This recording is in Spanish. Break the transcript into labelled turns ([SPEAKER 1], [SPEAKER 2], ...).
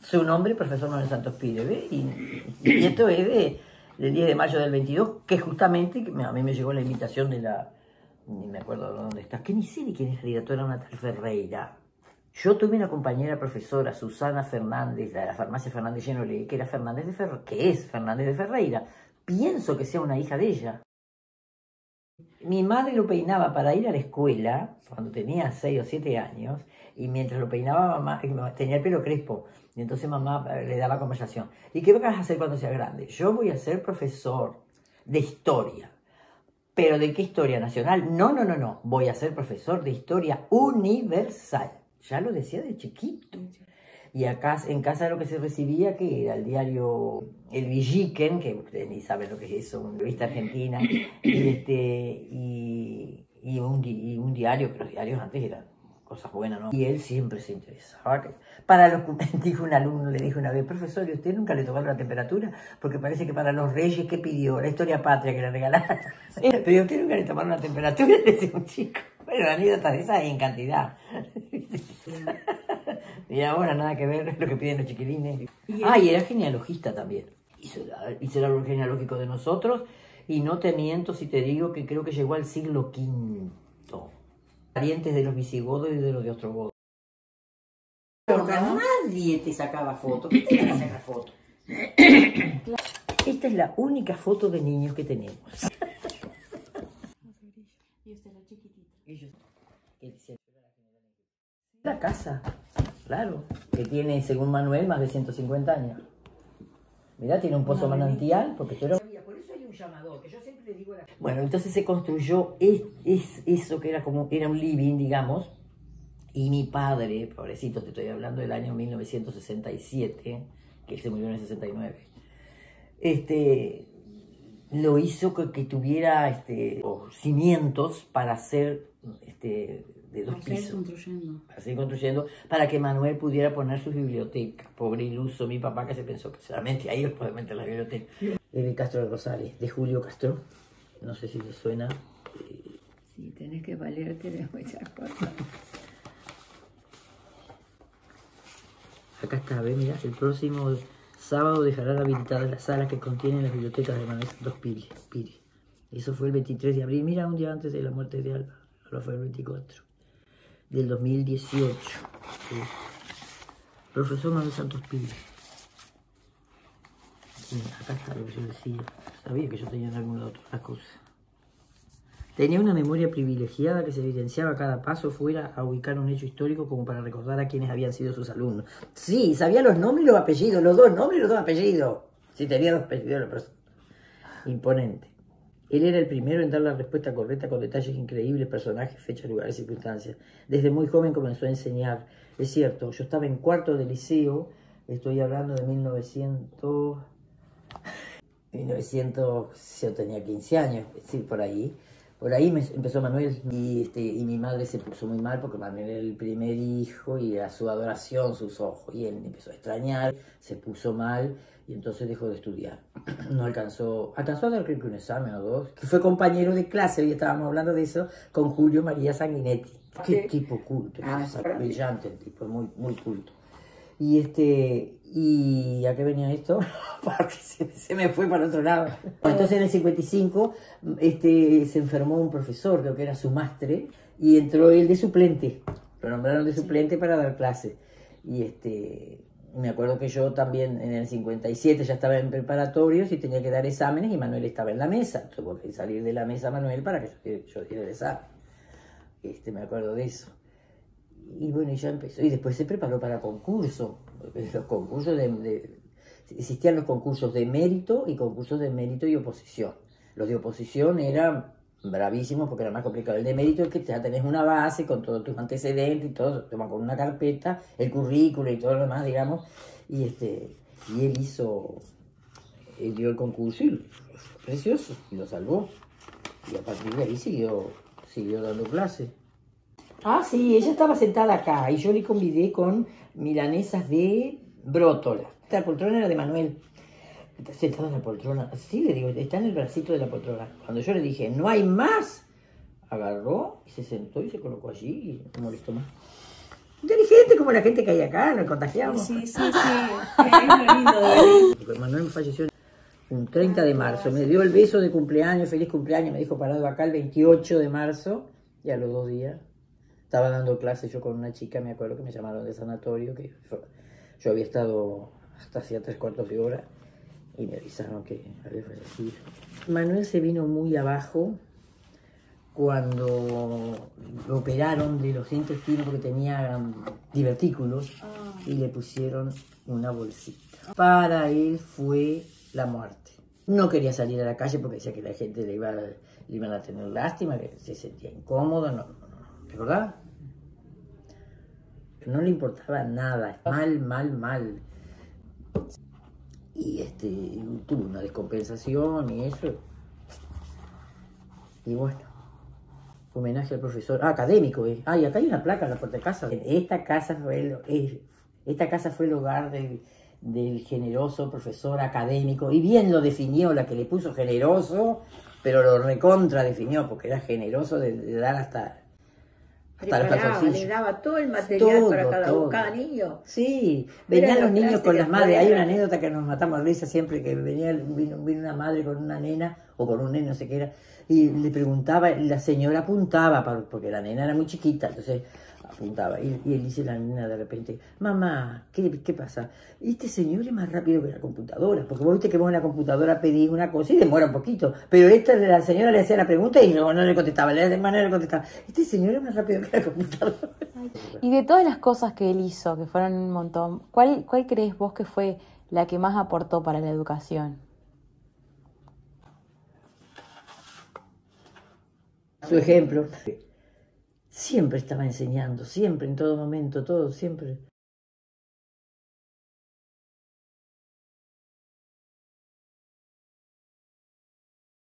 [SPEAKER 1] Su nombre, profesor Manuel Santos Pires, ¿ve? Y esto es del 10 de mayo del 22, que justamente a mí me llegó la invitación de la... Ni me acuerdo de dónde está, que ni sé ni quién es la directora, una tal Ferreira. Yo tuve una compañera profesora, Susana Fernández, de la farmacia Fernández Genolé, que es Fernández de Ferreira. Pienso que sea una hija de ella. Mi madre lo peinaba para ir a la escuela, cuando tenía 6 o 7 años, y mientras lo peinaba mamá, tenía el pelo crespo, y entonces mamá le daba conversación. ¿Y qué vas a hacer cuando seas grande? Yo voy a ser profesor de historia. ¿Pero de qué historia nacional? No. Voy a ser profesor de historia universal. Ya lo decía de chiquito. Y acá en casa lo que se recibía, que era el diario El Villiquen, que ustedes ni saben lo que es eso, una revista argentina, y un diario, que los diarios antes eran cosas buenas, ¿no? Y él siempre se interesaba. Dijo un alumno, le dijo una vez, profesor, ¿y usted nunca le tomaron la temperatura? Porque parece que para los reyes, ¿qué pidió? La historia patria que le regalaron. Pero usted nunca le tomaron la temperatura, le decía un chico. Bueno, anécdotas de esas hay en cantidad. Y ahora nada que ver lo que piden los chiquilines. Y era genealogista también. Hizo el árbol genealógico de nosotros, y no te miento si te digo que creo que llegó al siglo V. Parientes de los visigodos y de los de Ostrogodos. Pero nadie te sacaba fotos. ¿Qué te van a sacar fotos? Esta es la única foto de niños que tenemos.
[SPEAKER 2] Y usted la chiquitita.
[SPEAKER 1] La casa, claro, que tiene, según Manuel, más de 150 años. Mirá, tiene un pozo manantial, porque yo era... Por eso hay un llamador, que yo siempre le digo... Bueno, entonces se construyó eso que era un living, digamos, y mi padre, pobrecito, te estoy hablando del año 1967, que él se murió en el 69, lo hizo que tuviera cimientos para hacer de 2 pisos. Para seguir construyendo, para que Manuel pudiera poner sus bibliotecas. Pobre iluso mi papá, que se pensó que solamente ahí puede meter la biblioteca. De Castro de Rosales, de Julio Castro. No sé si te suena.
[SPEAKER 2] Sí, tenés que valerte de muchas cosas.
[SPEAKER 1] Acá está, ¿ves? Mirá, el próximo sábado dejarán habilitadas las salas que contienen las bibliotecas de Manuel Santos Pires. Eso fue el 23 de abril. Mira, un día antes de la muerte de Alba. Ahora fue el 24 del 2018. Sí. Profesor Manuel Santos Pires. Sí, acá está lo que yo decía. Sabía que yo tenía en alguna otra cosa. Tenía una memoria privilegiada que se evidenciaba a cada paso fuera a ubicar un hecho histórico como para recordar a quienes habían sido sus alumnos. Sí, sabía los nombres y los apellidos, los 2 nombres y los 2 apellidos. Si tenía 2 apellidos la persona. Imponente. Él era el primero en dar la respuesta correcta con detalles increíbles, personajes, fechas, lugares, circunstancias. Desde muy joven comenzó a enseñar. Es cierto, yo estaba en 4º de liceo, estoy hablando de 1900, yo tenía 15 años, es decir, por ahí. Por ahí empezó Manuel y mi madre se puso muy mal porque Manuel era el primer hijo y era su adoración, sus ojos. Y él empezó a extrañar, se puso mal y entonces dejó de estudiar. No alcanzó a dar creo que un examen o 2, que fue compañero de clase, hoy estábamos hablando de eso, con Julio María Sanguinetti. Qué tipo culto, brillante el tipo, muy, muy culto. ¿Y a qué venía esto? Porque se me fue para otro lado. Entonces en el 55 se enfermó un profesor, creo que era su máster, y entró él de suplente. Lo nombraron de suplente para dar clase. Y me acuerdo que yo también en el 57 ya estaba en preparatorios y tenía que dar exámenes y Manuel estaba en la mesa. Tuvo que salir de la mesa Manuel para que yo diera el examen. Me acuerdo de eso. Y bueno, y ya empezó. Y después se preparó para concursos. Los concursos existían los concursos de mérito y concursos de mérito y oposición. Los de oposición eran bravísimos porque era más complicado. El de mérito es que ya tenés una base con todos tus antecedentes y todo, toman con una carpeta, el currículo y todo lo demás, digamos. Y él dio el concurso y precioso, y lo salvó. Y a partir de ahí siguió dando clases. Ah, sí, ella estaba sentada acá y yo le convidé con milanesas de brótola. Esta poltrona era de Manuel. Está sentada en la poltrona. Sí, le digo, está en el bracito de la poltrona. Cuando yo le dije, no hay más, agarró y se sentó y se colocó allí y no molestó más. Inteligente como la gente que hay acá, nos contagiamos.
[SPEAKER 2] Sí, es lo lindo de Berlín.
[SPEAKER 1] Manuel falleció un 30 de marzo, me dio el beso de cumpleaños, feliz cumpleaños, me dijo parado acá el 28 de marzo, y a los 2 días estaba dando clases yo con una chica, me acuerdo que me llamaron de sanatorio, que yo había estado hasta hacía 3/4 de hora, y me avisaron que había fallecido. Manuel se vino muy abajo cuando lo operaron de los intestinos porque tenía divertículos y le pusieron una bolsita. Para él fue la muerte. No quería salir a la calle porque decía que la gente le iban a tener lástima, que se sentía incómodo, ¿verdad? No le importaba nada, mal. Y tuvo una descompensación y eso. Y bueno, homenaje al profesor, académico, y acá hay una placa en la puerta de casa. Esta casa fue el hogar del generoso profesor académico, y bien lo definió la que le puso generoso, pero lo recontra definió, porque era generoso de dar hasta los calzoncillos.
[SPEAKER 2] Le daba todo el material para cada niño.
[SPEAKER 1] Sí, venían los niños con las madres. Hay una anécdota que nos matamos de risa siempre, que vino una madre con una nena, o con un nene, no sé qué era, y le preguntaba, la señora apuntaba, porque la nena era muy chiquita, entonces apuntaba, y él dice la nena de repente, mamá, ¿qué pasa? Este señor es más rápido que la computadora, porque vos viste que vos en la computadora pedís una cosa y demora un poquito, pero la señora le hacía la pregunta y no le contestaba, no le contestaba. Este señor es más rápido que la computadora.
[SPEAKER 3] Y de todas las cosas que él hizo, que fueron un montón, ¿cuál crees vos que fue la que más aportó para la educación?
[SPEAKER 1] Su ejemplo. Siempre estaba enseñando, siempre, en todo momento, todo, siempre.